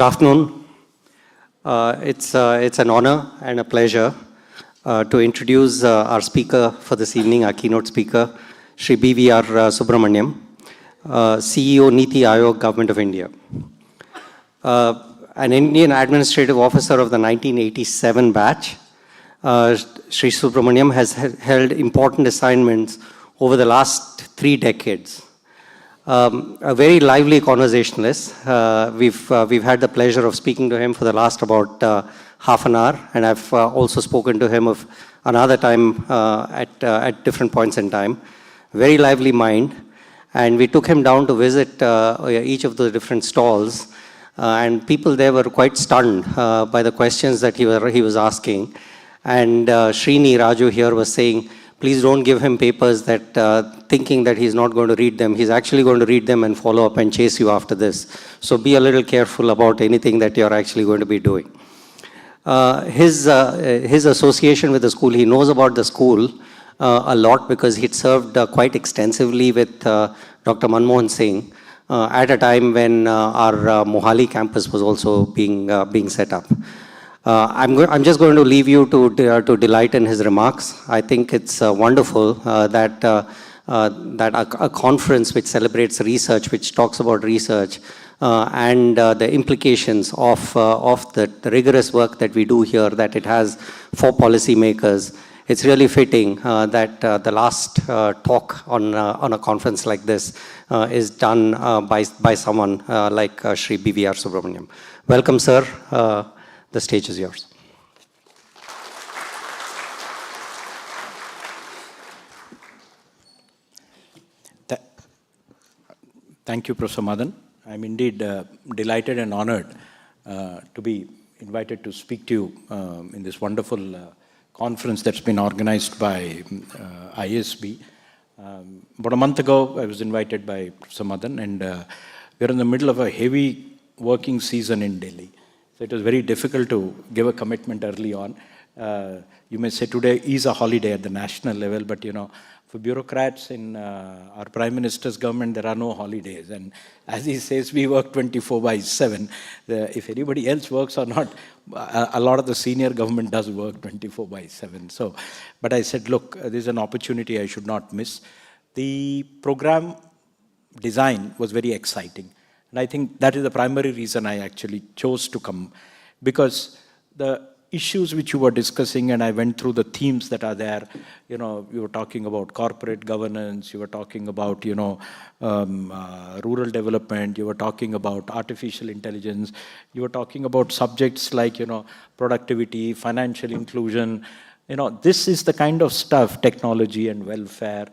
Good afternoon. It's an honor and a pleasure to introduce our speaker for this evening, our keynote speaker, Shri B.V.R. Subrahmanyam, CEO, NITI Aayog, Government of India. An Indian administrative officer of the 1987 batch, Shri Subrahmanyam has held important assignments over the last 3 decades. A very lively conversationalist. We've had the pleasure of speaking to him for the last about half an hour, and I've also spoken to him of another time at different points in time. Very lively mind, and we took him down to visit each of the different stalls, and people there were quite stunned by the questions that he was asking. And Srini Raju here was saying, please don't give him papers that thinking that he's not going to read them. He's actually going to read them and follow up and chase you after this. So be a little careful about anything that you're actually going to be doing. His association with the school, he knows about the school a lot because he'd served quite extensively with Dr. Manmohan Singh at a time when our Mohali campus was also being set up. I'm just going to leave you to delight in his remarks. I think it's wonderful that a conference which celebrates research, which talks about research and the implications of the rigorous work that we do here, that it has for policymakers. It's really fitting that the last talk on a conference like this is done by someone like Shri B.V.R. Subrahmanyam. Welcome, sir. The stage is yours. Thank you, Professor Madan. I'm indeed delighted and honored to be invited to speak to you in this wonderful conference that's been organized by ISB. About a month ago, I was invited by Professor Madan, and we're in the middle of a heavy working season in Delhi. So it was very difficult to give a commitment early on. You may say today is a holiday at the national level, but you know, for bureaucrats in our Prime Minister's government, there are no holidays. And as he says, we work 24/7. If anybody else works or not, a lot of the senior government does work 24/7. So, but I said, look, this is an opportunity I should not miss. The program design was very exciting. And I think that is the primary reason I actually chose to come, because the issues which you were discussing, and I went through the themes that are there. You know, you were talking about corporate governance, you were talking about, you know, rural development, you were talking about artificial intelligence, you were talking about subjects like, you know, productivity, financial inclusion. You know, this is the kind of stuff, technology and welfare.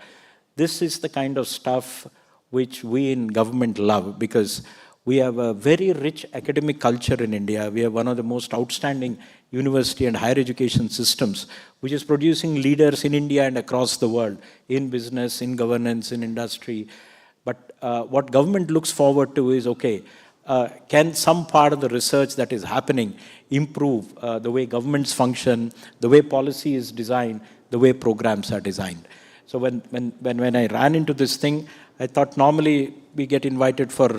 This is the kind of stuff which we in government love, because we have a very rich academic culture in India. We have one of the most outstanding university and higher education systems, which is producing leaders in India and across the world, in business, in governance, in industry. But what government looks forward to is, okay, can some part of the research that is happening improve the way governments function, the way policy is designed, the way programs are designed. So when I ran into this thing, I thought normally we get invited for,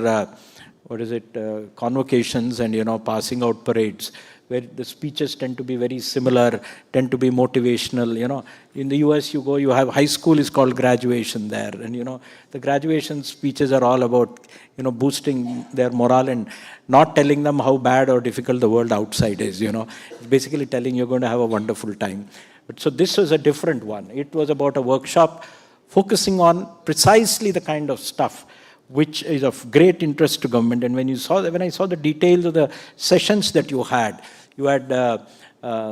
convocations and, you know, passing out parades, where the speeches tend to be very similar, tend to be motivational, you know. In the US, you go, you have high school is called graduation there. And, you know, the graduation speeches are all about, you know, boosting their morale and not telling them how bad or difficult the world outside is, you know. It's basically telling you're going to have a wonderful time. But so this was a different one. It was about a workshop focusing on precisely the kind of stuff which is of great interest to government. And when I saw the details of the sessions that you had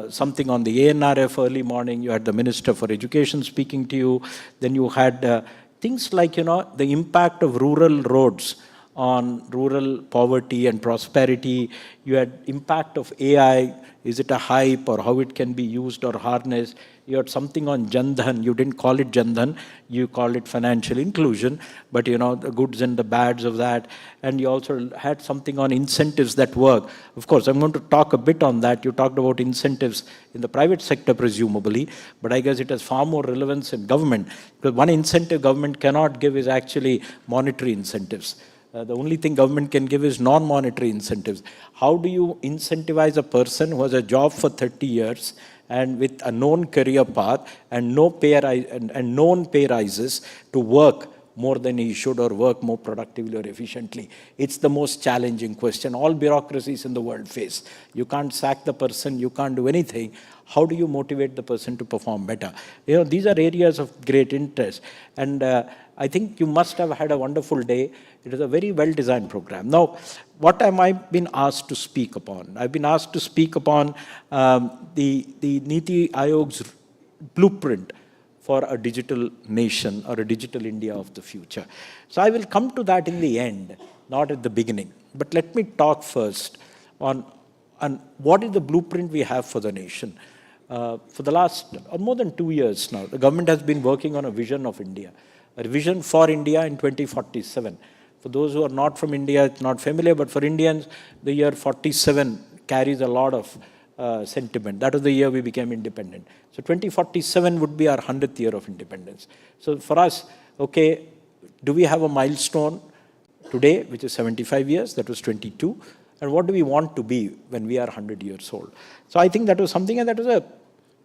something on the ANRF early morning, you had the Minister for Education speaking to you, then you had things like, you know, the impact of rural roads on rural poverty and prosperity. You had impact of AI, is it a hype or how it can be used or harnessed. You had something on Jan Dhan. You didn't call it Jan Dhan, you called it financial inclusion, but you know, the goods and the bads of that. And you also had something on incentives that work. Of course, I'm going to talk a bit on that. You talked about incentives in the private sector, presumably, but I guess it has far more relevance in government, because one incentive government cannot give is actually monetary incentives. The only thing government can give is non-monetary incentives. How do you incentivize a person who has a job for 30 years and with a known career path and known pay rises to work more than he should or work more productively or efficiently? It's the most challenging question all bureaucracies in the world face. You can't sack the person, you can't do anything. How do you motivate the person to perform better? These are areas of great interest. And I think you must have had a wonderful day. It is a very well-designed program. Now, what am I been asked to speak upon? I've been asked to speak upon the NITI Aayog's blueprint for a digital nation or a digital India of the future. So I will come to that in the end, not at the beginning. But let me talk first on what is the blueprint we have for the nation. For the last more than 2 years now, the government has been working on a vision of India, a vision for India in 2047. For those who are not from India, it's not familiar, but for Indians, the year 47 carries a lot of sentiment. That was the year we became independent. So 2047 would be our 100th year of independence. So for us, okay, do we have a milestone today, which is 75 years? That was 22. And what do we want to be when we are 100 years old? So I think that was something, and that was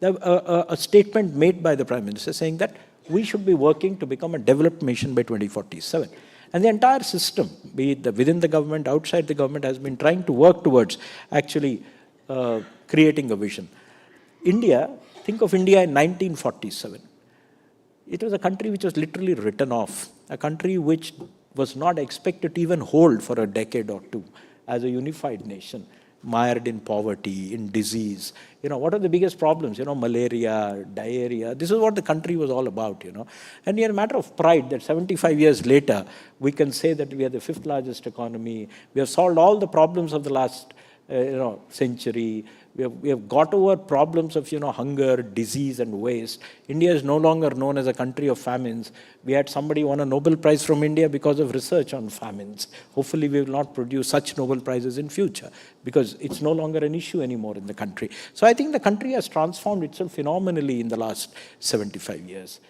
a statement made by the Prime Minister saying that we should be working to become a developed nation by 2047. And the entire system, be it within the government, outside the government, has been trying to work towards actually creating a vision. India, think of India in 1947. It was a country which was literally written off, a country which was not expected to even hold for a decade or two as a unified nation, mired in poverty, in disease. What are the biggest problems? Malaria, diarrhea. This is what the country was all about, And in a matter of pride that 75 years later, we can say that we are the 5th largest economy. We have solved all the problems of the last century. We have got over problems of hunger, disease, and waste. India is no longer known as a country of famines. We had somebody won a Nobel Prize from India because of research on famines. Hopefully, we will not produce such Nobel Prizes in future because it's no longer an issue anymore in the country. So I think the country has transformed itself phenomenally in the last 75 years.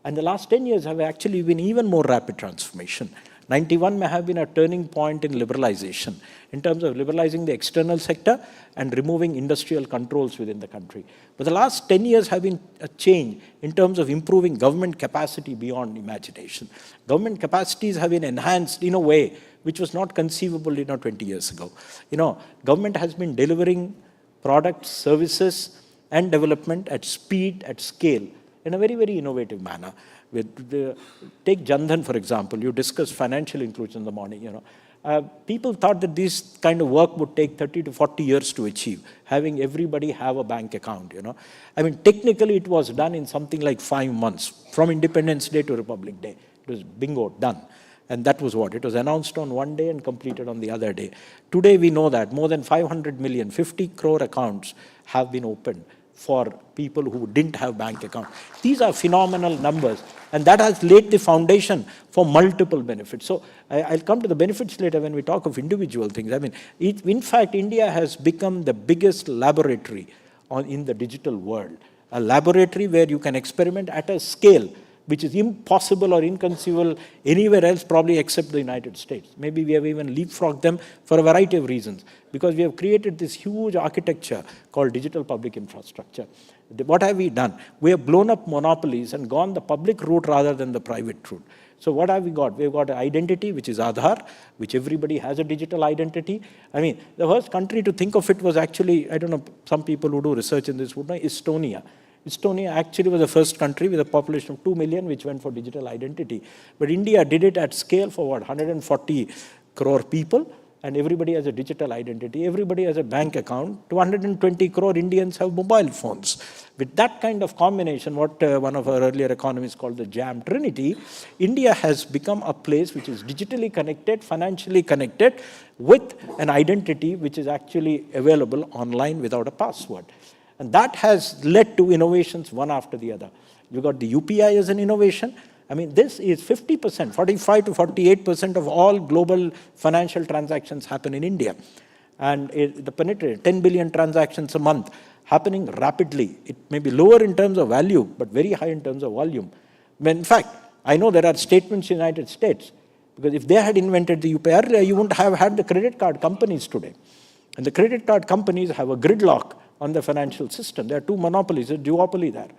And the last 10 years have actually been even more rapid transformation. 91 may have been a turning point in liberalization, in terms of liberalizing the external sector and removing industrial controls within the country. But the last 10 years have been a change in terms of improving government capacity beyond imagination. Government capacities have been enhanced in a way which was not conceivable 20 years ago. Government has been delivering products, services, and development at speed, at scale, in a very, very innovative manner. Take Jan Dhan, for example. You discussed financial inclusion in the morning. People thought that this kind of work would take 30 to 40 years to achieve, having everybody have a bank account. Technically it was done in something like 5 months, from Independence Day to Republic Day. It was bingo, done. And that was what? It was announced on one day and completed on the other day. Today we know that more than 500 million, 50 crore accounts have been opened for people who didn't have bank accounts. These are phenomenal numbers, and that has laid the foundation for multiple benefits. So I'll come to the benefits later when we talk of individual things. In fact, India has become the biggest laboratory in the digital world, a laboratory where you can experiment at a scale which is impossible or inconceivable anywhere else, probably except the United States. Maybe we have even leapfrogged them for a variety of reasons, because we have created this huge architecture called digital public infrastructure. What have we done? We have blown up monopolies and gone the public route rather than the private route. So what have we got? We've got an identity, which is Aadhaar, which everybody has a digital identity. The first country to think of it was actually, I don't know, some people who do research in this would know, Estonia. Estonia actually was the first country with a population of 2 million which went for digital identity. But India did it at scale for 140 crore people, and everybody has a digital identity. Everybody has a bank account. 220 crore Indians have mobile phones. With that kind of combination, what one of our earlier economists called the jam trinity, India has become a place which is digitally connected, financially connected, with an identity which is actually available online without a password. And that has led to innovations one after the other. You got the UPI as an innovation. This is 50%, 45 to 48% of all global financial transactions happen in India. And the penetration, 10 billion transactions a month, happening rapidly. It may be lower in terms of value, but very high in terms of volume. In fact, I know there are statements in the United States Because if they had invented the UPI earlier, you wouldn't have had the credit card companies today. And the credit card companies have a gridlock on the financial system. There are two monopolies, a duopoly there.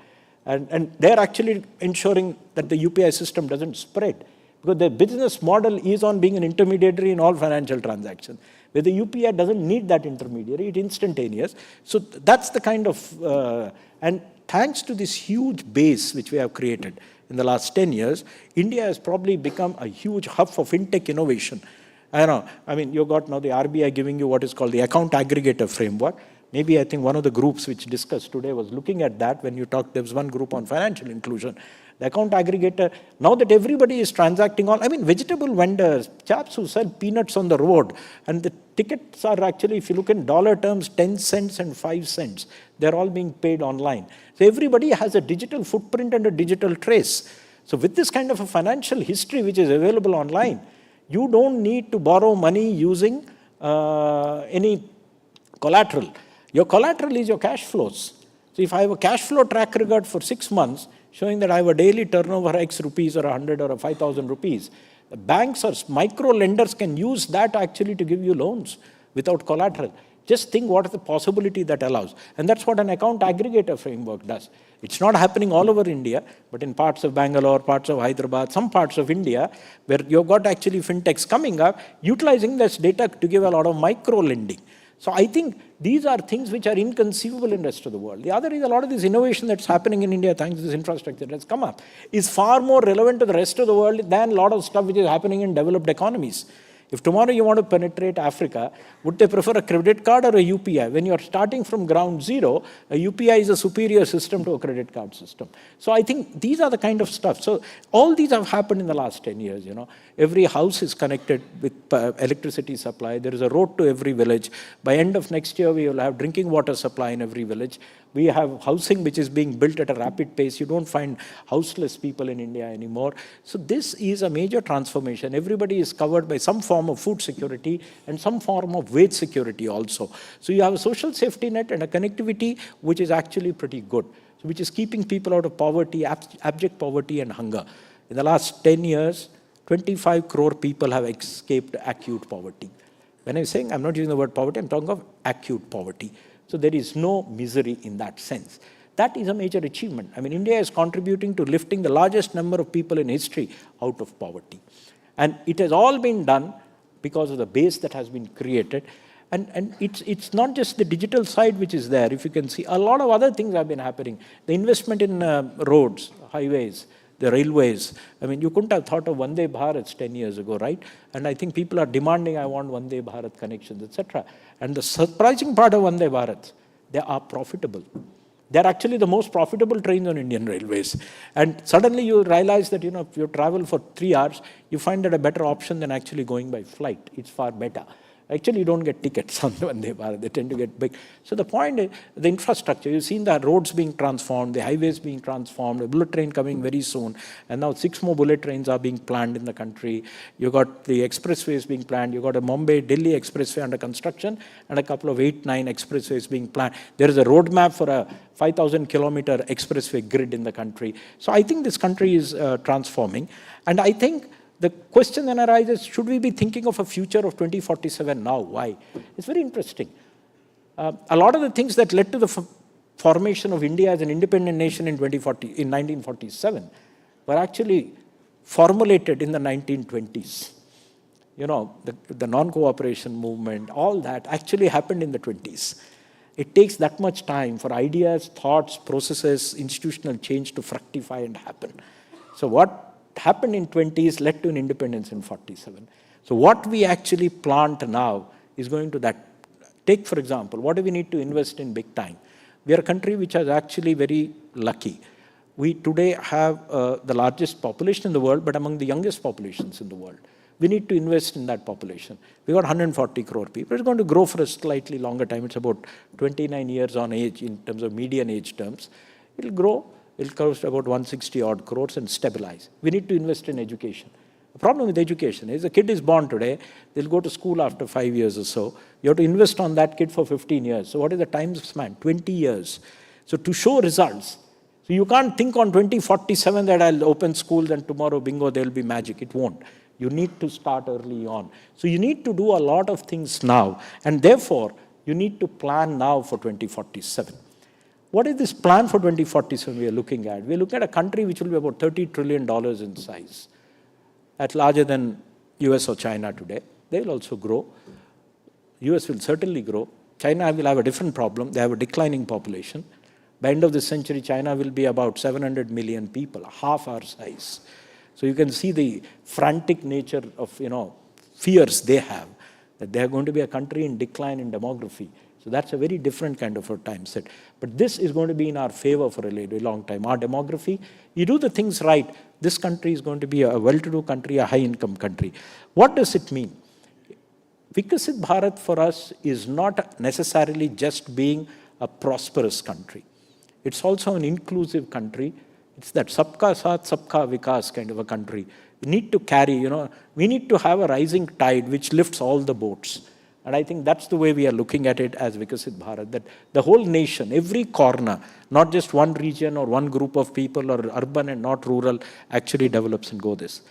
And they're actually ensuring that the UPI system doesn't spread. Because their business model is on being an intermediary in all financial transactions. Where the UPI doesn't need that intermediary, it's instantaneous. So that's the kind of, and thanks to this huge base which we have created in the last 10 years, India has probably become a huge hub for fintech innovation. I know, I mean, you got now the RBI giving you what is called the account aggregator framework. Maybe I think one of the groups which discussed today was looking at that when you talked, there was one group on financial inclusion. The account aggregator, now that everybody is transacting all, I mean, vegetable vendors, chaps who sell peanuts on the road, and the tickets are actually, if you look in dollar terms, 10 cents and 5 cents. They're all being paid online. So everybody has a digital footprint and a digital trace. So with this kind of a financial history which is available online, you don't need to borrow money using any collateral. Your collateral is your cash flows. So if I have a cash flow track record for 6 months, showing that I have a daily turnover X rupees or 100 or 5,000 rupees, the banks or micro lenders can use that actually to give you loans without collateral. Just think what is the possibility that allows. And that's what an account aggregator framework does. It's not happening all over India, but in parts of Bangalore, parts of Hyderabad, some parts of India, where you've got actually fintechs coming up, utilizing this data to give a lot of micro lending. So I think these are things which are inconceivable in the rest of the world. The other is a lot of this innovation that's happening in India, thanks to this infrastructure that's come up, is far more relevant to the rest of the world than a lot of stuff which is happening in developed economies. If tomorrow you want to penetrate Africa, would they prefer a credit card or a UPI? When you're starting from ground zero, a UPI is a superior system to a credit card system. So I think these are the kind of stuff. So all these have happened in the last 10 years, you know. Every house is connected with electricity supply. There is a road to every village. By end of next year, we will have drinking water supply in every village. We have housing which is being built at a rapid pace. You don't find houseless people in India anymore. So this is a major transformation. Everybody is covered by some form of food security and some form of wage security also. So you have a social safety net and a connectivity which is actually pretty good, so which is keeping people out of poverty, abject poverty and hunger. In the last 10 years, 25 crore people have escaped acute poverty. When I'm saying, I'm not using the word poverty, I'm talking of acute poverty. So there is no misery in that sense. That is a major achievement. I mean, India is contributing to lifting the largest number of people in history out of poverty. And it has all been done because of the base that has been created. And it's not just the digital side which is there. If you can see, a lot of other things have been happening. The investment in roads, highways, the railways. I mean, you couldn't have thought of Vande Bharats 10 years ago, right? And I think people are demanding, I want Vande Bharat connections, etc. And the surprising part of Vande Bharat, they are profitable. They're actually the most profitable trains on Indian railways. And suddenly you realize that, you know, if you travel for 3 hours, you find that a better option than actually going by flight. It's far better. Actually, you don't get tickets on Vande Bharat. They tend to get big. So the point is, the infrastructure, you've seen the roads being transformed, the highways being transformed, a bullet train coming very soon. And now 6 more bullet trains are being planned in the country. You got the expressways being planned. You got a Mumbai-Delhi expressway under construction and a couple of 8-9 expressways being planned. There is a roadmap for a 5,000-kilometer expressway grid in the country. So I think this country is transforming. And I think the question then arises, should we be thinking of a future of 2047 now? Why? It's very interesting. A lot of the things that led to the formation of India as an independent nation in 1947 were actually formulated in the 1920s. You know, the non-cooperation movement, all that actually happened in the 20s. It takes that much time for ideas, thoughts, processes, institutional change to fructify and happen. So what happened in 20s led to an independence in 47. So what we actually plant now is going to that. Take, for example, what do we need to invest in big time? We are a country which is actually very lucky. We today have the largest population in the world, but among the youngest populations in the world. We need to invest in that population. We got 140 crore people. It's going to grow for a slightly longer time. It's about 29 years on age in terms of median age terms. It'll grow. It'll cost about 160 odd crores and stabilize. We need to invest in education. The problem with education is a kid is born today, they'll go to school after 5 years or so. You have to invest on that kid for 15 years. So what is the time span? 20 years. So to show results, so you can't think on 2047 that I'll open schools and tomorrow, bingo, there'll be magic. It won't. You need to start early on. So you need to do a lot of things now, and therefore, you need to plan now for 2047. What is this plan for 2047 we are looking at? We are looking at a country which will be about $30 trillion in size. That's larger than US or China today. They will also grow. US will certainly grow. China will have a different problem. They have a declining population. By the end of this century, China will be about 700 million people, half our size. So you can see the frantic nature of, fears they have, that they are going to be a country in decline in demography. So that's a very different kind of a time set. But this is going to be in our favor for a really long time. Our demography, you do the things right, this country is going to be a well-to-do country, a high-income country. What does it mean? Vikasit Bharat for us is not necessarily just being a prosperous country. It's also an inclusive country. It's that sabka saath, sabka vikas kind of a country. We need to carry, we need to have a rising tide which lifts all the boats. And I think that's the way we are looking at it as Vikasit Bharat, that the whole nation, every corner, not just one region or one group of people or urban and not rural, actually develops and go this.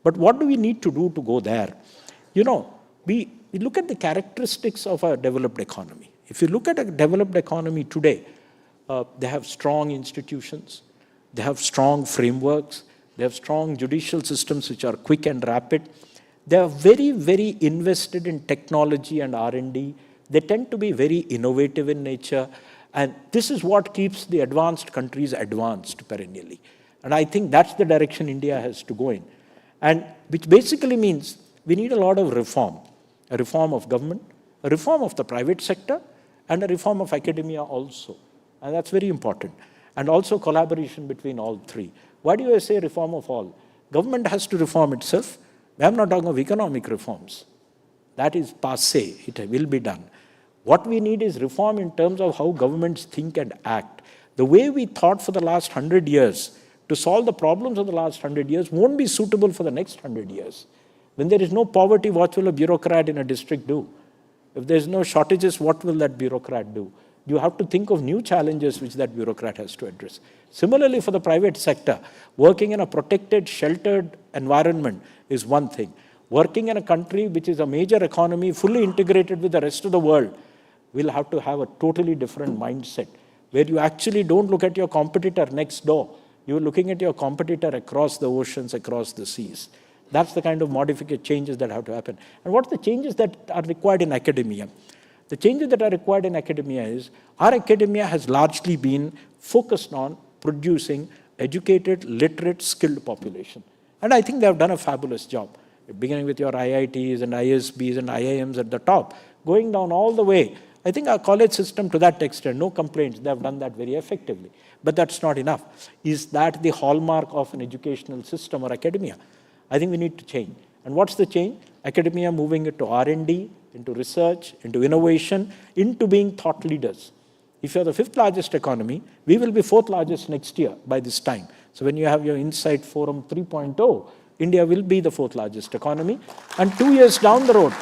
But what do we need to do to go there? We look at the characteristics of a developed economy. If you look at a developed economy today, they have strong institutions, they have strong frameworks, they have strong judicial systems which are quick and rapid. They are very, very invested in technology and R&D. They tend to be very innovative in nature. And this is what keeps the advanced countries advanced perennially. And I think that's the direction India has to go in. And which basically means we need a lot of reform. A reform of government, a reform of the private sector, and a reform of academia also. And that's very important. And also collaboration between all three. Why do I say reform of all? Government has to reform itself. I'm not talking of economic reforms. That is passé. It will be done. What we need is reform in terms of how governments think and act. The way we thought for the last 100 years to solve the problems of the last 100 years won't be suitable for the next 100 years. When there is no poverty, what will a bureaucrat in a district do? If there's no shortages, what will that bureaucrat do? You have to think of new challenges which that bureaucrat has to address. Similarly, for the private sector, working in a protected, sheltered environment is one thing. Working in a country which is a major economy, fully integrated with the rest of the world, will have to have a totally different mindset, where you actually don't look at your competitor next door. You're looking at your competitor across the oceans, across the seas. That's the kind of modification changes that have to happen. And what are the changes that are required in academia? The changes that are required in academia is, our academia has largely been focused on producing educated, literate, skilled population. And I think they have done a fabulous job, beginning with your IITs and ISBs and IIMs at the top, going down all the way. I think our college system, to that extent, no complaints, they have done that very effectively. But that's not enough. Is that the hallmark of an educational system or academia? I think we need to change. And what's the change? Academia moving into R&D, into research, into innovation, into being thought leaders. If you're the 5th largest economy, we will be 4th largest next year by this time. So when you have your Insight Forum 3.0, India will be the 4th largest economy. And 2 years down the road,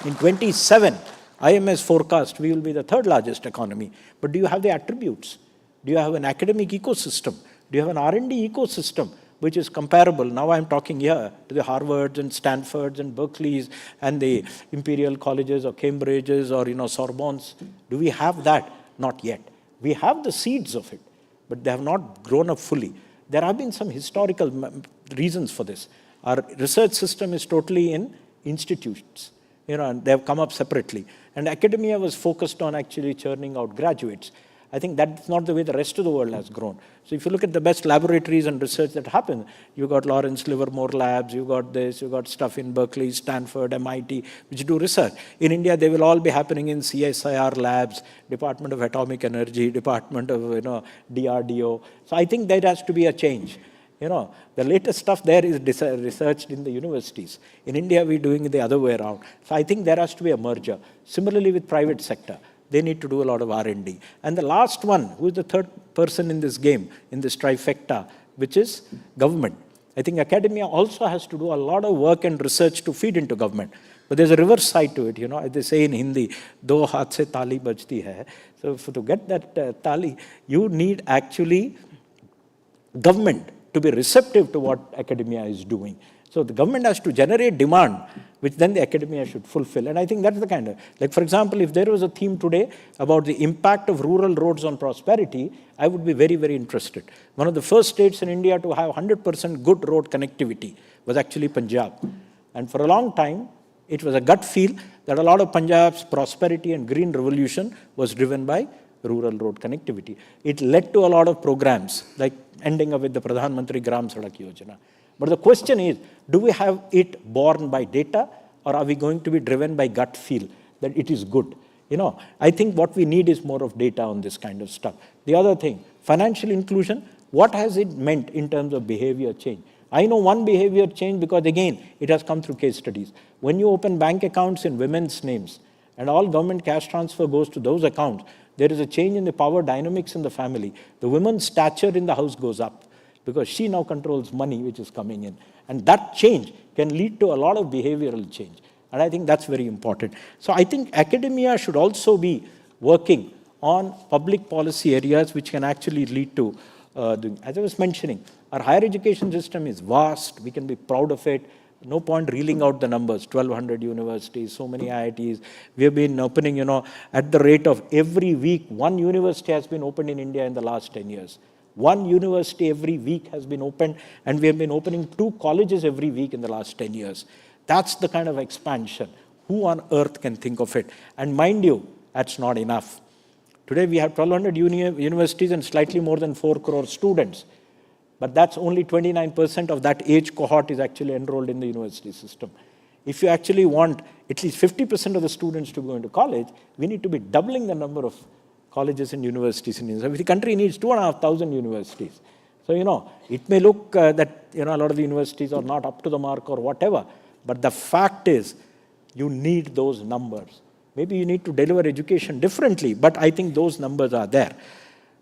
in 27, IMS forecast we will be the 3rd largest economy. But do you have the attributes? Do you have an academic ecosystem? Do you have an R&D ecosystem which is comparable? Now I'm talking here to the Harvards and Stanfords and Berkeleys and the Imperial Colleges or Cambridges or Sorbonnes. Do we have that? Not yet. We have the seeds of it, but they have not grown up fully. There have been some historical reasons for this. Our research system is totally in institutions, and they have come up separately. And academia was focused on actually churning out graduates. I think that's not the way the rest of the world has grown. So if you look at the best laboratories and research that happen, you got Lawrence Livermore Labs, you got this, you got stuff in Berkeley, Stanford, MIT, which do research. In India, they will all be happening in CSIR labs, Department of Atomic Energy, Department of DRDO. So I think there has to be a change. The latest stuff there is researched in the universities. In India, we're doing it the other way around. So I think there has to be a merger. Similarly with private sector. They need to do a lot of R&D. And the last one, who is the third person in this game, in this trifecta, which is government. I think academia also has to do a lot of work and research to feed into government. But there's a reverse side to it, as they say in Hindi, do haath se tali bajti hai. So to get that tali, you need actually government to be receptive to what academia is doing. So the government has to generate demand, which then the academia should fulfill. And I think that's the kind of, like for example, if there was a theme today about the impact of rural roads on prosperity, I would be very, very interested. One of the first states in India to have 100% good road connectivity was actually Punjab. And for a long time, it was a gut feel that a lot of Punjab's prosperity and green revolution was driven by rural road connectivity. It led to a lot of programs, like ending up with the Pradhan Mantri Gram Sadak Yojana. But the question is, do we have it borne by data, or are we going to be driven by gut feel that it is good? I think what we need is more of data on this kind of stuff. The other thing, financial inclusion, what has it meant in terms of behavior change? I know one behavior change because, again, it has come through case studies. When you open bank accounts in women's names and all government cash transfer goes to those accounts, there is a change in the power dynamics in the family. The woman's stature in the house goes up because she now controls money which is coming in. And that change can lead to a lot of behavioral change. And I think that's very important. So I think academia should also be working on public policy areas which can actually lead to doing. As I was mentioning, our higher education system is vast. We can be proud of it. No point reeling out the numbers, 1,200 universities, so many IITs. We have been opening, at the rate of every week, one university has been opened in India in the last 10 years. One university every week has been opened, and we have been opening 2 colleges every week in the last 10 years. That's the kind of expansion. Who on earth can think of it? And mind you, that's not enough. Today we have 1,200 universities and slightly more than 4 crore students. But that's only 29% of that age cohort is actually enrolled in the university system. If you actually want at least 50% of the students to go into college, we need to be doubling the number of colleges and universities in India. The country needs 2,500 universities. So, it may look that, a lot of the universities are not up to the mark or whatever, but the fact is, you need those numbers. Maybe you need to deliver education differently, but I think those numbers are there.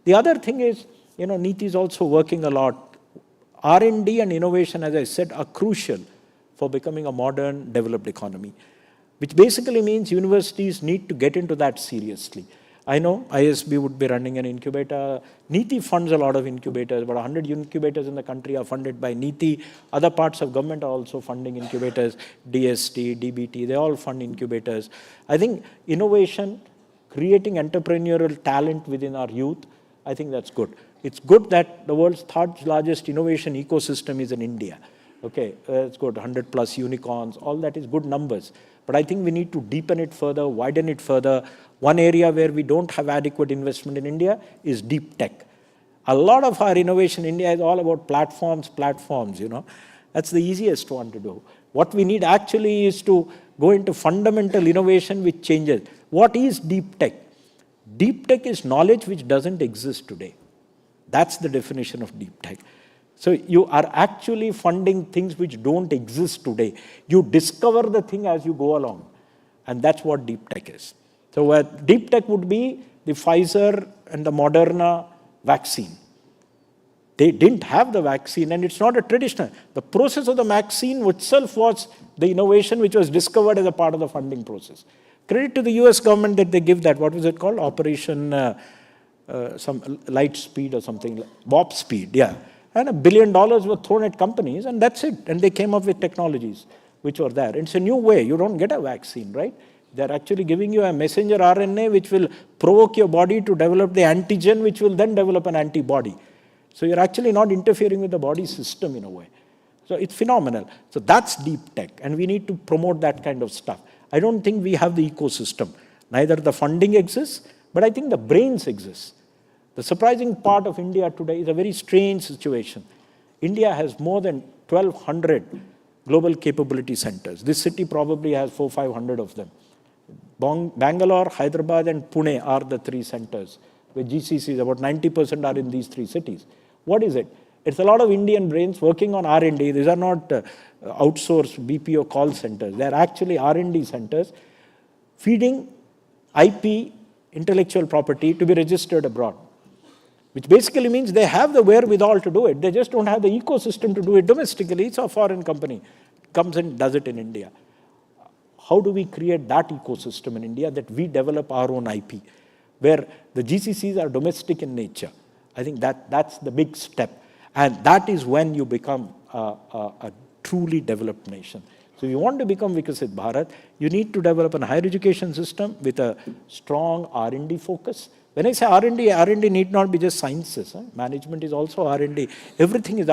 The other thing is, NITI is also working a lot. R&D and innovation, as I said, are crucial for becoming a modern, developed economy, which basically means universities need to get into that seriously. I know ISB would be running an incubator. NITI funds a lot of incubators. About 100 incubators in the country are funded by NITI. Other parts of government are also funding incubators. DST, DBT, they all fund incubators. I think innovation, creating entrepreneurial talent within our youth, I think that's good. It's good that the world's 3rd largest innovation ecosystem is in India. Okay, it's good, 100 plus unicorns, all that is good numbers. But I think we need to deepen it further, widen it further. One area where we don't have adequate investment in India is deep tech. A lot of our innovation in India is all about platforms. That's the easiest one to do. What we need actually is to go into fundamental innovation which changes. What is deep tech? Deep tech is knowledge which doesn't exist today. That's the definition of deep tech. So you are actually funding things which don't exist today. You discover the thing as you go along. And that's what deep tech is. So deep tech would be the Pfizer and the Moderna vaccine. They didn't have the vaccine, and it's not a traditional. The process of the vaccine itself was the innovation which was discovered as a part of the funding process. Credit to the US government that they give that. What was it called? Operation some light speed or something. Warp speed, yeah. And $1 billion were thrown at companies, and that's it. And they came up with technologies which were there. It's a new way. You don't get a vaccine, right? They're actually giving you a messenger RNA which will provoke your body to develop the antigen, which will then develop an antibody. So you're actually not interfering with the body system in a way. So it's phenomenal. So that's deep tech, and we need to promote that kind of stuff. I don't think we have the ecosystem. Neither the funding exists, but I think the brains exist. The surprising part of India today is a very strange situation. India has more than 1,200 global capability centers. This city probably has 400-500 of them. Bangalore, Hyderabad, and Pune are the 3 centers, where GCCs, about 90% are in these 3 cities. What is it? It's a lot of Indian brains working on R&D. These are not outsourced BPO call centers. They're actually R&D centers feeding IP, intellectual property, to be registered abroad, which basically means they have the wherewithal to do it. They just don't have the ecosystem to do it domestically. It's a foreign company. Comes and does it in India. How do we create that ecosystem in India that we develop our own IP, where the GCCs are domestic in nature? I think that's the big step. And that is when you become a truly developed nation. So if you want to become Vikasit Bharat, you need to develop a higher education system with a strong R&D focus. When I say R&D, R&D need not be just sciences. Management is also R&D. Everything is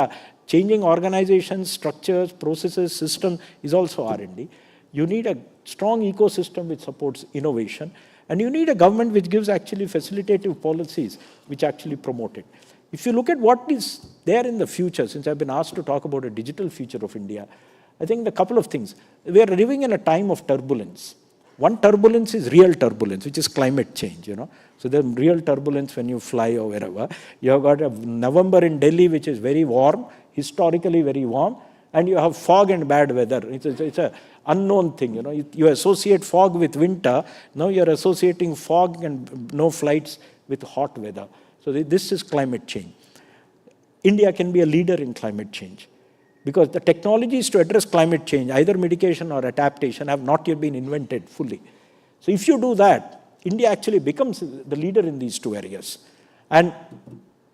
changing organizations, structures, processes, system is also R&D. You need a strong ecosystem which supports innovation. And you need a government which gives actually facilitative policies which actually promote it. If you look at what is there in the future, since I've been asked to talk about a digital future of India, I think a couple of things. We are living in a time of turbulence. One turbulence is real turbulence, which is climate change, So the real turbulence when you fly or wherever. You have got a November in Delhi, which is very warm, historically very warm, and you have fog and bad weather. It's an unknown thing, You associate fog with winter. Now you're associating fog and no flights with hot weather. So this is climate change. India can be a leader in climate change because the technologies to address climate change, either mitigation or adaptation, have not yet been invented fully. So if you do that, India actually becomes the leader in these two areas. And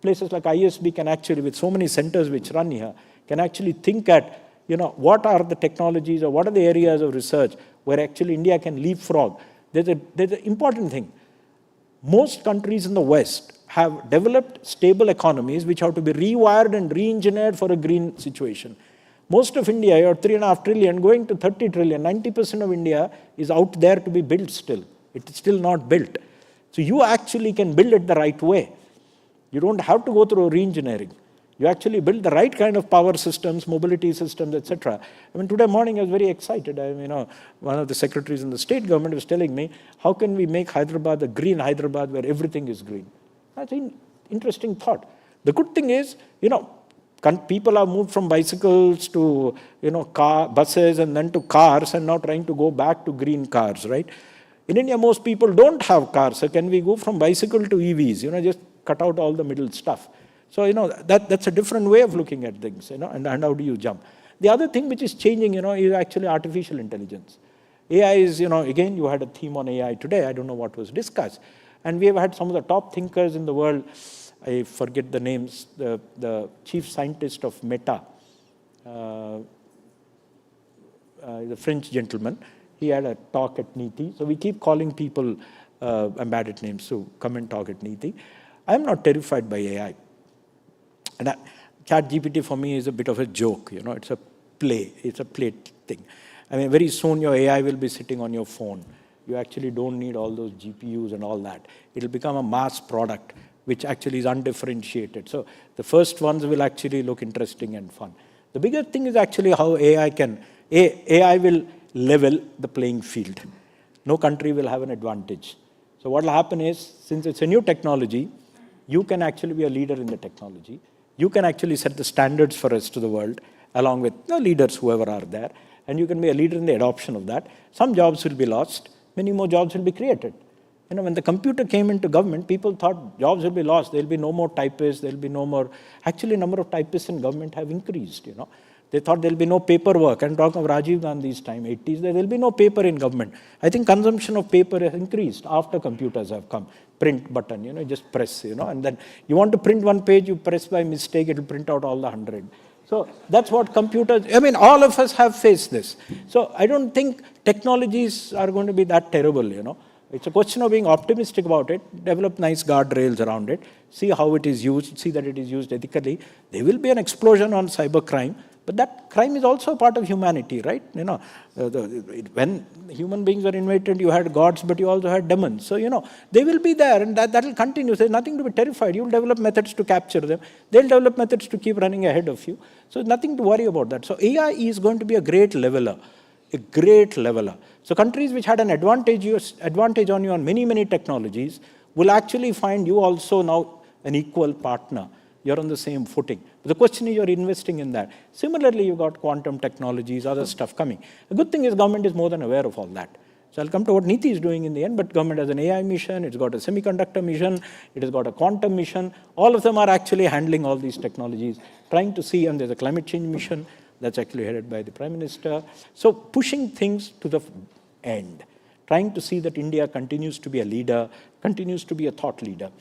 places like ISB can actually, with so many centers which run here, can actually think at, what are the technologies or what are the areas of research where actually India can leapfrog. There's an important thing. Most countries in the West have developed stable economies which have to be rewired and re-engineered for a green situation. Most of India, you're 3.5 trillion, going to 30 trillion. 90% of India is out there to be built still. It's still not built. So you actually can build it the right way. You don't have to go through re-engineering. You actually build the right kind of power systems, mobility systems, etc. Today morning I was very excited. One of the secretaries in the state government was telling me, how can we make Hyderabad a green Hyderabad where everything is green? That's an interesting thought. The good thing is, people have moved from bicycles to, buses and then to cars and now trying to go back to green cars, right? In India, most people don't have cars. So can we go from bicycle to EVs? Just cut out all the middle stuff. So, that's a different way of looking at things, and how do you jump? The other thing which is changing, is actually artificial intelligence. AI is, again, you had a theme on AI today. I don't know what was discussed. And we have had some of the top thinkers in the world. I forget the names. The chief scientist of Meta, the French gentleman, he had a talk at NITI. So we keep calling people, I'm bad at names, so come and talk at NITI. I'm not terrified by AI. And ChatGPT for me is a bit of a joke, it's a play. It's a play thing. Very soon your AI will be sitting on your phone. You actually don't need all those GPUs and all that. It'll become a mass product, which actually is undifferentiated. So the first ones will actually look interesting and fun. The bigger thing is actually how AI will level the playing field. No country will have an advantage. So what will happen is, since it's a new technology, you can actually be a leader in the technology. You can actually set the standards for us to the world, along with the leaders, whoever are there. And you can be a leader in the adoption of that. Some jobs will be lost. Many more jobs will be created. When the computer came into government, people thought jobs will be lost. There will be no more typists. There will be no more. Actually, number of typists in government have increased, They thought there will be no paperwork. I'm talking of Rajiv Gandhi's time, 80s. There will be no paper in government. I think consumption of paper has increased after computers have come. Print button, just press, and then you want to print one page, you press by mistake, it will print out all the 100. So that's what computers, all of us have faced this. So I don't think technologies are going to be that terrible, It's a question of being optimistic about it, develop nice guardrails around it, see how it is used, see that it is used ethically. There will be an explosion on cybercrime, but that crime is also a part of humanity, right? When human beings were invented, you had gods, but you also had demons. So, they will be there, and that will continue. There's nothing to be terrified. You'll develop methods to capture them. They'll develop methods to keep running ahead of you. So nothing to worry about that. So AI is going to be a great leveler. A great leveler. So countries which had an advantage on you on many, many technologies will actually find you also now an equal partner. You're on the same footing. But the question is, you're investing in that. Similarly, you've got quantum technologies, other stuff coming. The good thing is government is more than aware of all that. So I'll come to what NITI is doing in the end, but government has an AI mission, it's got a semiconductor mission, it has got a quantum mission. All of them are actually handling all these technologies, trying to see, and there's a climate change mission that's actually headed by the Prime Minister. So pushing things to the end, trying to see that India continues to be a leader, continues to be a thought leader.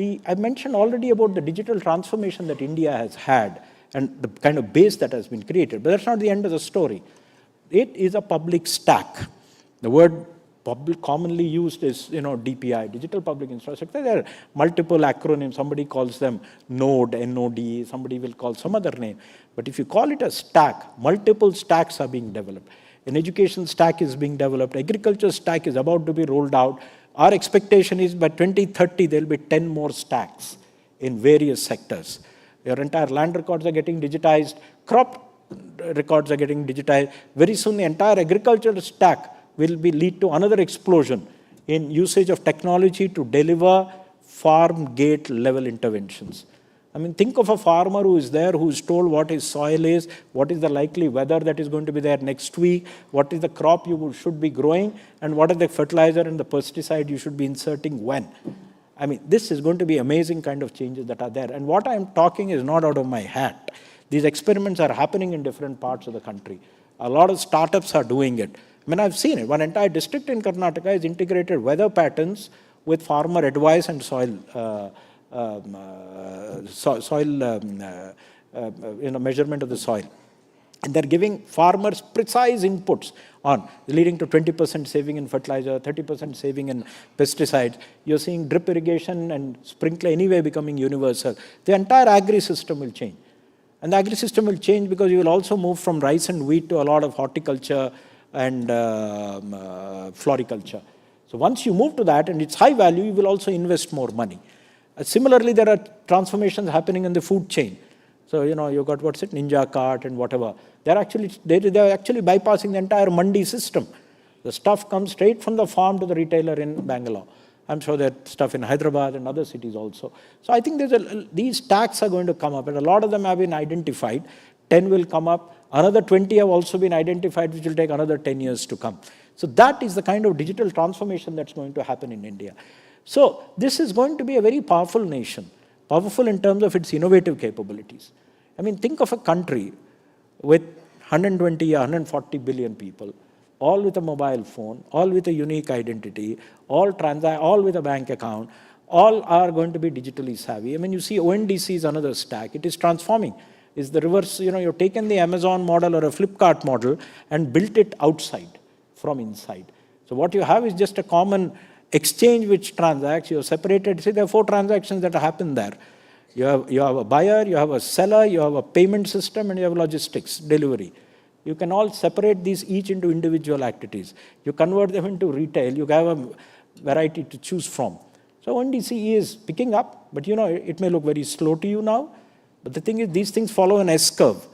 I mentioned already about the digital transformation that India has had and the kind of base that has been created. But that's not the end of the story. It is a public stack. The word public commonly used is, DPI, Digital Public Infrastructure. There are multiple acronyms. Somebody calls them Node, N-O-D, somebody will call some other name. But if you call it a stack, multiple stacks are being developed. An education stack is being developed. Agriculture stack is about to be rolled out. Our expectation is by 2030, there will be 10 more stacks in various sectors. Your entire land records are getting digitized. Crop records are getting digitized. Very soon, the entire agricultural stack will lead to another explosion in usage of technology to deliver farm gate level interventions. I mean, think of a farmer who is there, who is told what his soil is, what is the likely weather that is going to be there next week, what is the crop you should be growing, and what is the fertilizer and the pesticide you should be inserting when. I mean, this is going to be amazing kind of changes that are there. And what I'm talking is not out of my hat. These experiments are happening in different parts of the country. A lot of startups are doing it. I mean, I've seen it. One entire district in Karnataka has integrated weather patterns with farmer advice and measurement of the soil. And they're giving farmers precise inputs on, leading to 20% saving in fertilizer, 30% saving in pesticides. You're seeing drip irrigation and sprinkler anyway becoming universal. The entire agri-system will change. And the agri-system will change because you will also move from rice and wheat to a lot of horticulture and floriculture. So once you move to that, and it's high value, you will also invest more money. Similarly, there are transformations happening in the food chain. So, you've got, Ninja Cart and whatever. They're actually bypassing the entire mandi system. The stuff comes straight from the farm to the retailer in Bangalore. I'm sure there's stuff in Hyderabad and other cities also. So I think these stacks are going to come up, and a lot of them have been identified. 10 will come up. Another 20 have also been identified, which will take another 10 years to come. So that is the kind of digital transformation that's going to happen in India. So this is going to be a very powerful nation, powerful in terms of its innovative capabilities. I mean, think of a country with 120 or 140 billion people, all with a mobile phone, all with a unique identity, all with a bank account, all are going to be digitally savvy. I mean, you see ONDC is another stack. It is transforming. It's the reverse, you've taken the Amazon model or a Flipkart model and built it outside from inside. So what you have is just a common exchange which transacts. You're separated. See, there are 4 transactions that happen there. You have a buyer, you have a seller, you have a payment system, and you have logistics, delivery. You can all separate these each into individual activities. You convert them into retail. You have a variety to choose from. So ONDC is picking up, but it may look very slow to you now. But the thing is, these things follow an S-curve.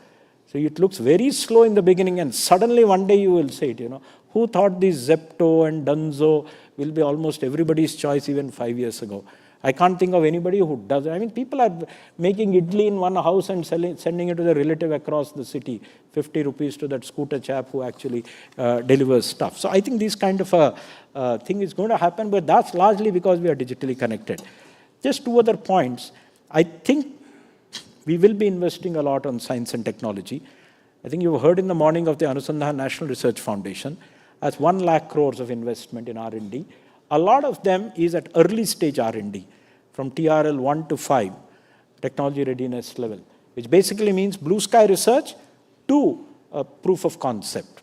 So it looks very slow in the beginning, and suddenly one day you will say it, Who thought this Zepto and Dunzo will be almost everybody's choice even 5 years ago? I can't think of anybody who does it. I mean, people are making idli in one house and sending it to their relative across the city, 50 rupees to that scooter chap who actually delivers stuff. So I think this kind of a thing is going to happen, but that's largely because we are digitally connected. Just 2 other points. I think we will be investing a lot on science and technology. I think you heard in the morning of the Anusandhan National Research Foundation, as 1 lakh crores of investment in R&D. A lot of them is at early stage R&D, from TRL 1 to 5, technology readiness level, which basically means blue sky research to proof of concept.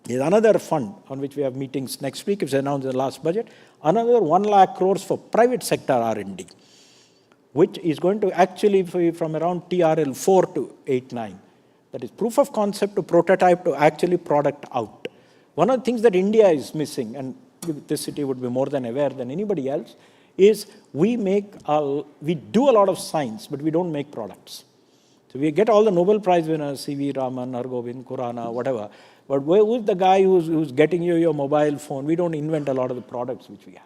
There's another fund on which we have meetings next week, it's announced in the last budget, another 1 lakh crores for private sector R&D, which is going to actually be from around TRL 4 to 8, 9. That is proof of concept to prototype to actually product out. One of the things that India is missing, and this city would be more than aware than anybody else, is we do a lot of science, but we don't make products. So we get all the Nobel Prize winners, C.V. Raman, Hargobind, Khurana, whatever. But who's the guy who's getting you your mobile phone? We don't invent a lot of the products which we have.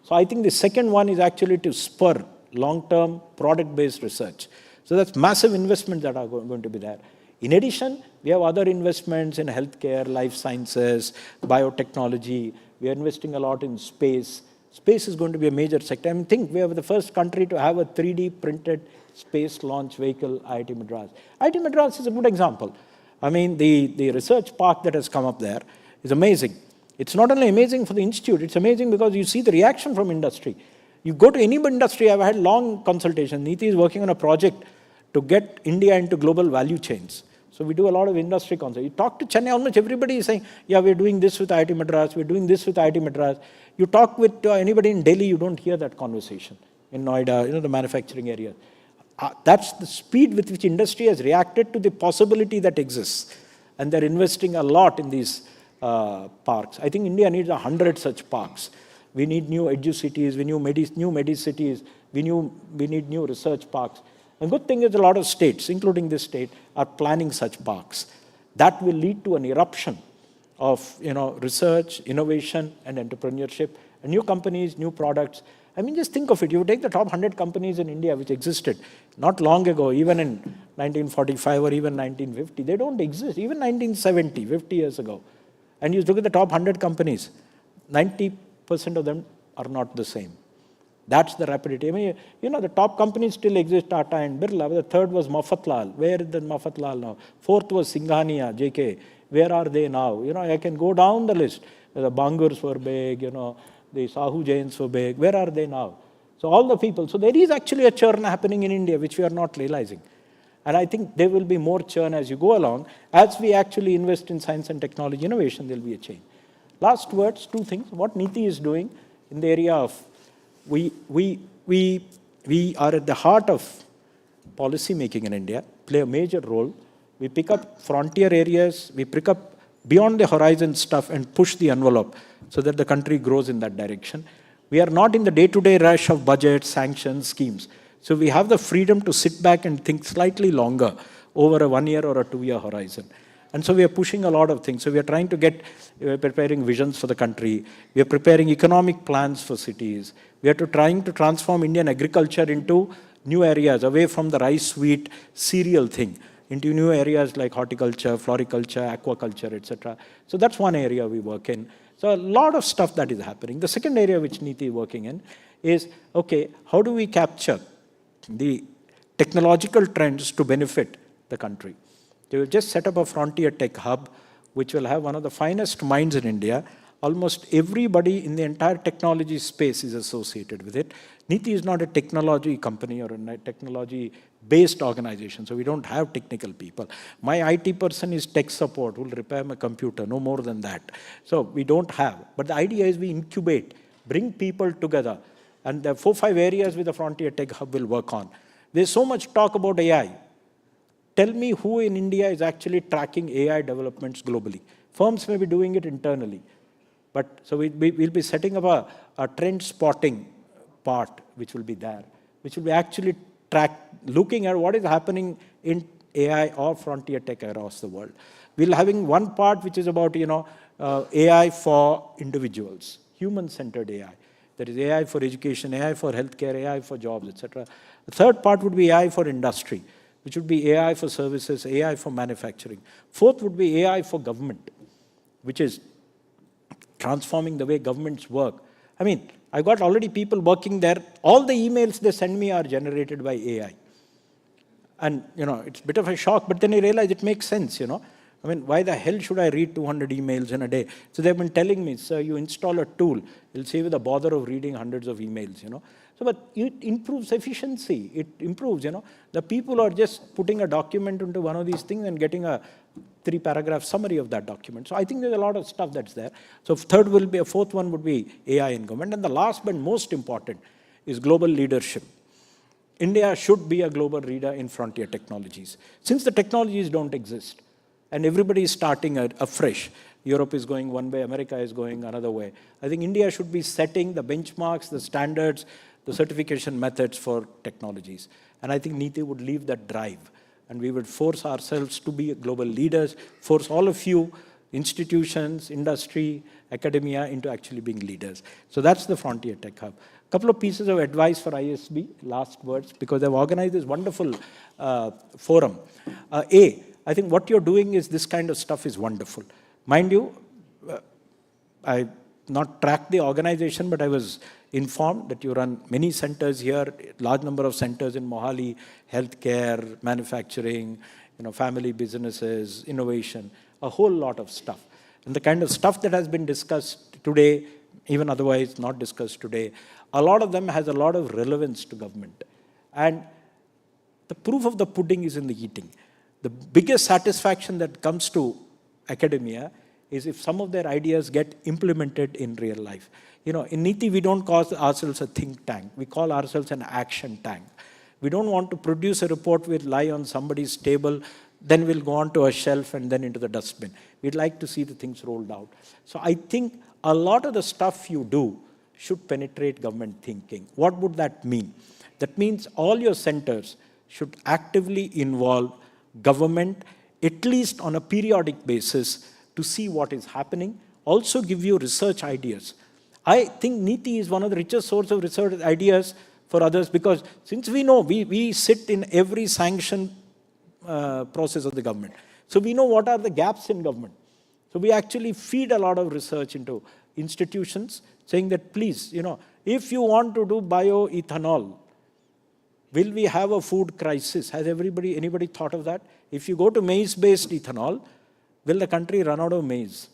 So I think the second one is actually to spur long-term product-based research. So that's massive investments that are going to be there. In addition, we have other investments in healthcare, life sciences, biotechnology. We are investing a lot in space. Space is going to be a major sector. I think we are the first country to have a 3D printed space launch vehicle, IIT Madras. IIT Madras is a good example. I mean, the research park that has come up there is amazing. It's not only amazing for the institute, it's amazing because you see the reaction from industry. You go to any industry, I've had long consultation. NITI is working on a project to get India into global value chains. So we do a lot of industry concepts. You talk to Chennai, almost everybody is saying, yeah, we're doing this with IIT Madras, we're doing this with IIT Madras. You talk with anybody in Delhi, you don't hear that conversation. In Noida, the manufacturing area. That's the speed with which industry has reacted to the possibility that exists. And they're investing a lot in these parks. I think India needs 100 such parks. We need new edu-cities, we need new medi-cities, we need new research parks. The good thing is a lot of states, including this state, are planning such parks. That will lead to an eruption of research, innovation, and entrepreneurship, and new companies, new products. I mean, just think of it. You take the top 100 companies in India which existed not long ago, even in 1945 or even 1950. They don't exist. Even 1970, 50 years ago. And you look at the top 100 companies, 90% of them are not the same. That's the rapidity. I mean, the top companies still exist, Tata and Birla. The third was Mafatlal. Where is the Mafatlal now? Fourth was Singhania, JK. Where are they now? I can go down the list. The Bangurs were big, the Sahu Jains were big. Where are they now? So all the people. So there is actually a churn happening in India, which we are not realizing. And I think there will be more churn as you go along. As we actually invest in science and technology innovation, there will be a change. Last words, two things. What NITI is doing in the area of we are at the heart of policy making in India, play a major role. We pick up frontier areas, we pick up beyond the horizon stuff and push the envelope so that the country grows in that direction. We are not in the day-to-day rush of budgets, sanctions, schemes. So we have the freedom to sit back and think slightly longer over a 1 year or a 2 year horizon. And so we are pushing a lot of things. So we are preparing visions for the country. We are preparing economic plans for cities. We are trying to transform Indian agriculture into new areas, away from the rice, wheat, cereal thing, into new areas like horticulture, floriculture, aquaculture, etc. So that's one area we work in. So a lot of stuff that is happening. The second area which NITI is working in is, okay, how do we capture the technological trends to benefit the country? They will just set up a frontier tech hub, which will have one of the finest minds in India. Almost everybody in the entire technology space is associated with it. NITI is not a technology company or a technology-based organization, so we don't have technical people. My IT person is tech support, who will repair my computer, no more than that. So we don't have. But the idea is we incubate, bring people together, and the 4-5 areas with the Frontier Tech Hub will work on. There's so much talk about AI. Tell me who in India is actually tracking AI developments globally. Firms may be doing it internally. But so we'll be setting up a trend spotting part, which will be there, which will be actually looking at what is happening in AI or frontier tech across the world. We'll having one part which is about AI for individuals, human-centered AI. There is AI for education, AI for healthcare, AI for jobs, etc. The third part would be AI for industry, which would be AI for services, AI for manufacturing. Fourth would be AI for government, which is transforming the way governments work. I mean, I got already people working there. All the emails they send me are generated by AI. And, it's a bit of a shock, but then I realize it makes sense, I mean, why the hell should I read 200 emails in a day? So they've been telling me, sir, you install a tool, it'll save you the bother of reading hundreds of emails, So, but it improves efficiency. It improves, The people are just putting a document into one of these things and getting a 3-paragraph summary of that document. So I think there's a lot of stuff that's there. So fourth one would be AI in government. And the last but most important is global leadership. India should be a global leader in frontier technologies. Since the technologies don't exist, and everybody is starting afresh. Europe is going one way, America is going another way. I think India should be setting the benchmarks, the standards, the certification methods for technologies. And I think NITI would leave that drive. And we would force ourselves to be global leaders, force all of you, institutions, industry, academia, into actually being leaders. So that's the Frontier Tech Hub. A couple of pieces of advice for ISB, last words, because they've organized this wonderful forum. I think what you're doing is this kind of stuff is wonderful. Mind you, I not tracked the organization, but I was informed that you run many centers here, large number of centers in Mohali, healthcare, manufacturing, family businesses, innovation, a whole lot of stuff. And the kind of stuff that has been discussed today, even otherwise not discussed today, a lot of them has a lot of relevance to government. And the proof of the pudding is in the eating. The biggest satisfaction that comes to academia is if some of their ideas get implemented in real life. In NITI, we don't call ourselves a think tank. We call ourselves an action tank. We don't want to produce a report which will lie on somebody's table, then we'll go on to a shelf and then into the dustbin. We'd like to see the things rolled out. So I think a lot of the stuff you do should penetrate government thinking. What would that mean? That means all your centers should actively involve government, at least on a periodic basis, to see what is happening, also give you research ideas. I think NITI is one of the richest sources of research ideas for others, because since we know, we sit in every sanction process of the government. So we know what are the gaps in government. So we actually feed a lot of research into institutions, saying that please, if you want to do bioethanol, will we have a food crisis? Has anybody thought of that? If you go to maize-based ethanol, will the country run out of maize?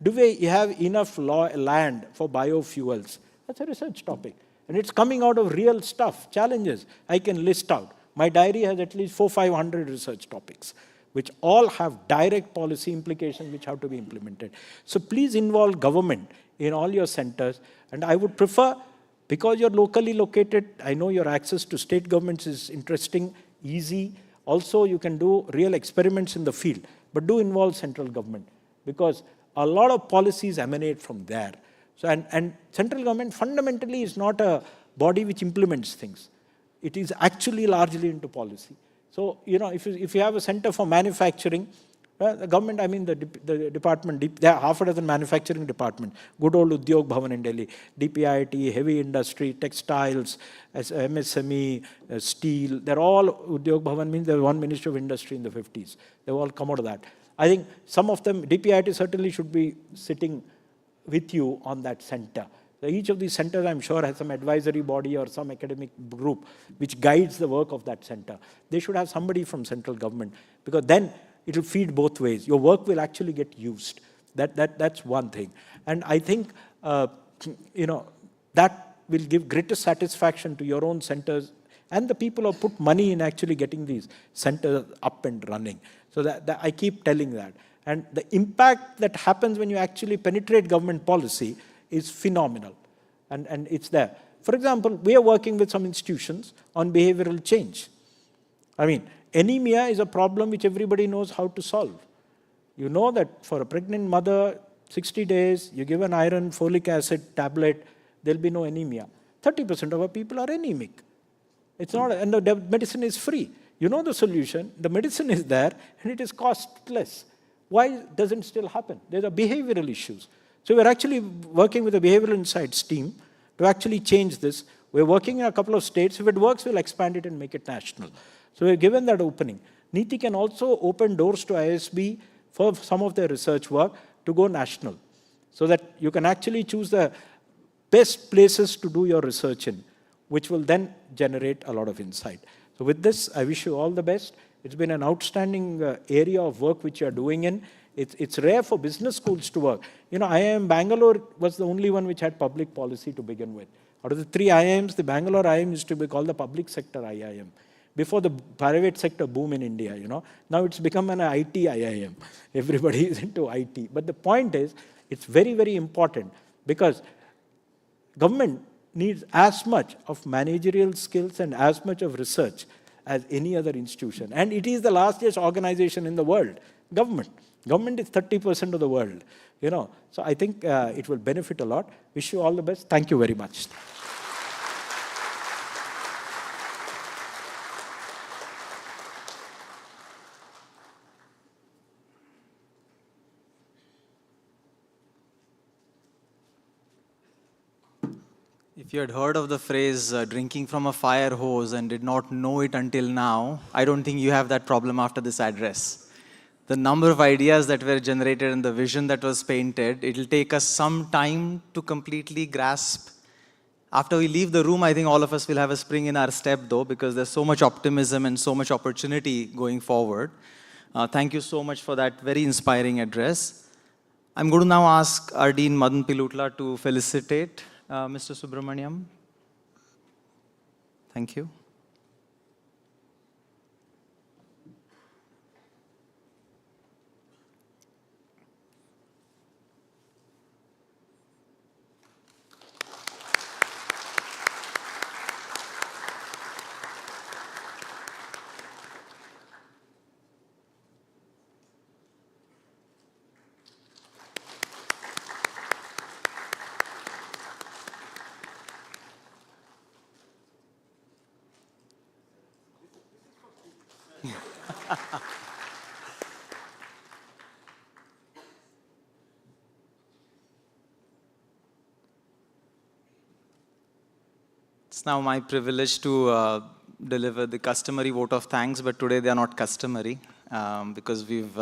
Do we have enough land for biofuels? That's a research topic. And it's coming out of real stuff, challenges I can list out. My diary has at least 400-500 research topics, which all have direct policy implications which have to be implemented. So please involve government in all your centers. And I would prefer, because you're locally located, I know your access to state governments is interesting, easy. Also, you can do real experiments in the field, but do involve central government, because a lot of policies emanate from there. So, and central government fundamentally is not a body which implements things. It is actually largely into policy. So, if you have a center for manufacturing, the government, the department, there are half a dozen manufacturing departments. Good old Udyog Bhavan in Delhi, DPIIT, heavy industry, textiles, MSME, steel. They're all, Udyog Bhavan means there's one Ministry of Industry in the 50s. They've all come out of that. I think some of them, DPIIT certainly should be sitting with you on that center. So each of these centers, I'm sure, has some advisory body or some academic group which guides the work of that center. They should have somebody from central government, because then it will feed both ways. Your work will actually get used. That's one thing. And I think, that will give greater satisfaction to your own centers and the people who put money in actually getting these centers up and running. So that I keep telling that. And the impact that happens when you actually penetrate government policy is phenomenal. And it's there. For example, we are working with some institutions on behavioral change. Anemia is a problem which everybody knows how to solve. You know that for a pregnant mother, 60 days, you give an iron folic acid tablet, there'll be no anemia. 30% of our people are anemic. It's not, and the medicine is free. You know the solution, the medicine is there, and it is costless. Why doesn't it still happen? There are behavioral issues. So we're actually working with the behavioral insights team to actually change this. We're working in a couple of states. If it works, we'll expand it and make it national. So we're given that opening. NITI can also open doors to ISB for some of their research work to go national, so that you can actually choose the best places to do your research in, which will then generate a lot of insight. So with this, I wish you all the best. It's been an outstanding area of work which you are doing in. It's rare for business schools to work. IIM Bangalore was the only one which had public policy to begin with. Out of the 3 IIMs, the Bangalore IIM used to be called the public sector IIM. Before the private sector boom in India, Now it's become an IT IIM. Everybody is into IT. But the point is, it's very, very important, because government needs as much of managerial skills and as much of research as any other institution. And it is the largest organization in the world, government. Government is 30% of the world, So I think it will benefit a lot. Wish you all the best. Thank you very much. If you had heard of the phrase drinking from a fire hose and did not know it until now, I don't think you have that problem after this address. The number of ideas that were generated and the vision that was painted, it will take us some time to completely grasp. After we leave the room, I think all of us will have a spring in our step though, because there's so much optimism and so much opportunity going forward. Thank you so much for that very inspiring address. I'm going to now ask our Dean Madan Pilutla to felicitate Mr. Subrahmanyam. Thank you. It's now my privilege to deliver the customary vote of thanks, but today they are not customary because we've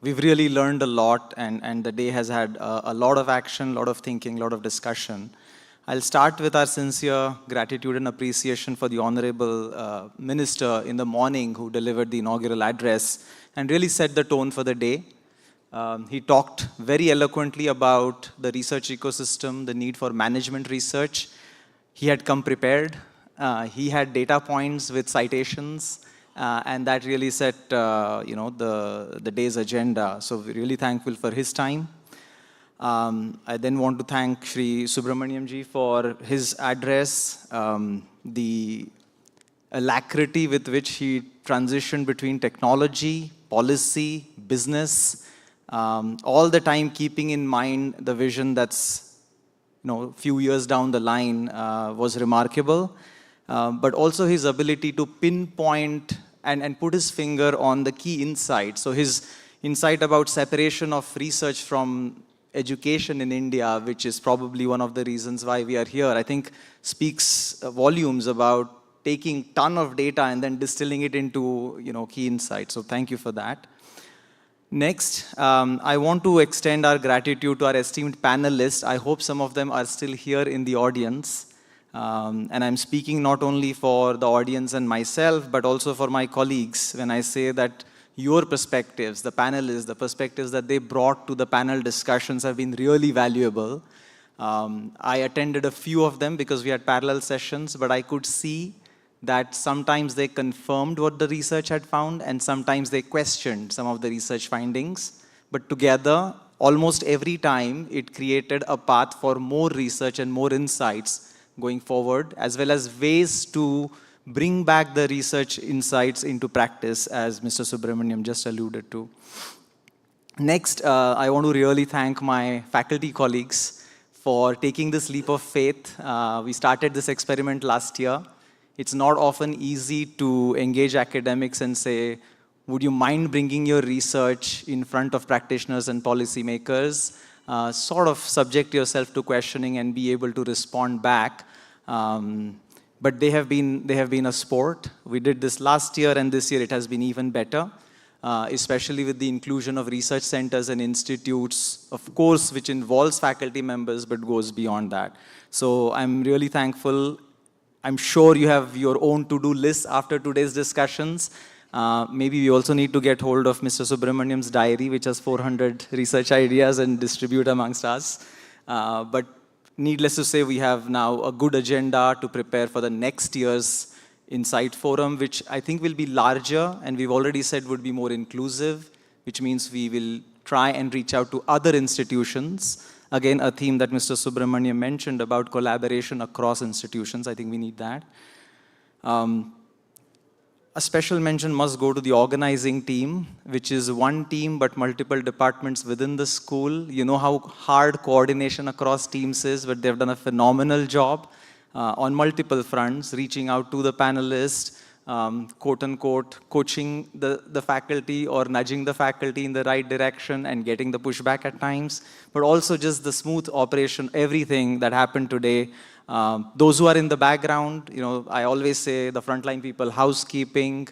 really learned a lot, and the day has had a lot of action, a lot of thinking, a lot of discussion. I'll start with our sincere gratitude and appreciation for the Honorable Minister in the morning who delivered the inaugural address and really set the tone for the day. He talked very eloquently about the research ecosystem, the need for management research. He had come prepared. He had data points with citations, and that really set the day's agenda. So we're really thankful for his time. I then want to thank Shri Subrahmanyam ji for his address, the alacrity with which he transitioned between technology, policy, business, all the time keeping in mind the vision that's few years down the line was remarkable, but also his ability to pinpoint and put his finger on the key insight. So his insight about separation of research from education in India, which is probably one of the reasons why we are here, I think speaks volumes about taking ton of data and then distilling it into key insights. So thank you for that. Next, I want to extend our gratitude to our esteemed panelists. I hope some of them are still here in the audience. And I'm speaking not only for the audience and myself, but also for my colleagues when I say that your perspectives, the panelists, the perspectives that they brought to the panel discussions have been really valuable. I attended a few of them because we had parallel sessions, but I could see that sometimes they confirmed what the research had found and sometimes they questioned some of the research findings. But together, almost every time, it created a path for more research and more insights going forward, as well as ways to bring back the research insights into practice, as Mr. Subrahmanyam just alluded to. Next, I want to really thank my faculty colleagues for taking this leap of faith. We started this experiment last year. It's not often easy to engage academics and say, would you mind bringing your research in front of practitioners and policymakers? Sort of subject yourself to questioning and be able to respond back. But they have been a sport. We did this last year, and this year it has been even better, especially with the inclusion of research centers and institutes, of course, which involves faculty members but goes beyond that. So I'm really thankful. I'm sure you have your own to-do list after today's discussions. Maybe we also need to get hold of Mr. Subrahmanyam's diary, which has 400 research ideas, and distribute amongst us. But needless to say, we have now a good agenda to prepare for the next year's Insight Forum, which I think will be larger, and we've already said would be more inclusive, which means we will try and reach out to other institutions. Again, a theme that Mr. Subrahmanyam mentioned about collaboration across institutions. I think we need that. A special mention must go to the organizing team, which is one team but multiple departments within the school. You know how hard coordination across teams is, but they've done a phenomenal job on multiple fronts, reaching out to the panelists, quote-unquote, coaching the faculty or nudging the faculty in the right direction and getting the pushback at times, but also just the smooth operation, everything that happened today. Those who are in the background, I always say the frontline people, housekeeping,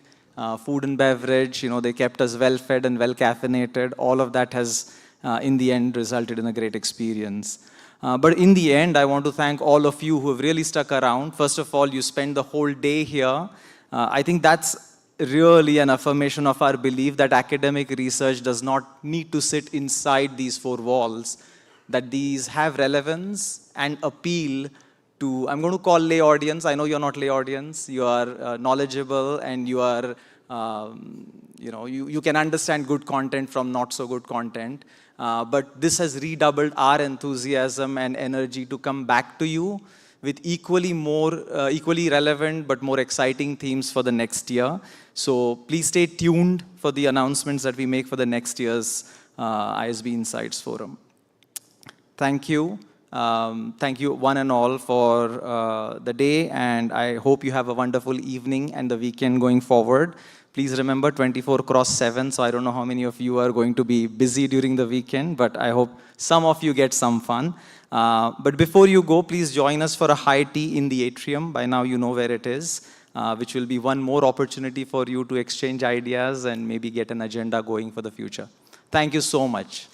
food and beverage, they kept us well-fed and well-caffeinated. All of that has, in the end, resulted in a great experience. But in the end, I want to thank all of you who have really stuck around. First of all, you spent the whole day here. I think that's really an affirmation of our belief that academic research does not need to sit inside these four walls, that these have relevance and appeal to, I'm going to call lay audience. I know you're not lay audience. You are knowledgeable and you are, you can understand good content from not so good content. But this has redoubled our enthusiasm and energy to come back to you with equally relevant but more exciting themes for the next year. So please stay tuned for the announcements that we make for the next year's ISB Insights Forum. Thank you. Thank you one and all for the day, and I hope you have a wonderful evening and the weekend going forward. Please remember 24x7, so I don't know how many of you are going to be busy during the weekend, but I hope some of you get some fun. But before you go, please join us for a high tea in the atrium. By now you know where it is, which will be one more opportunity for you to exchange ideas and maybe get an agenda going for the future. Thank you so much.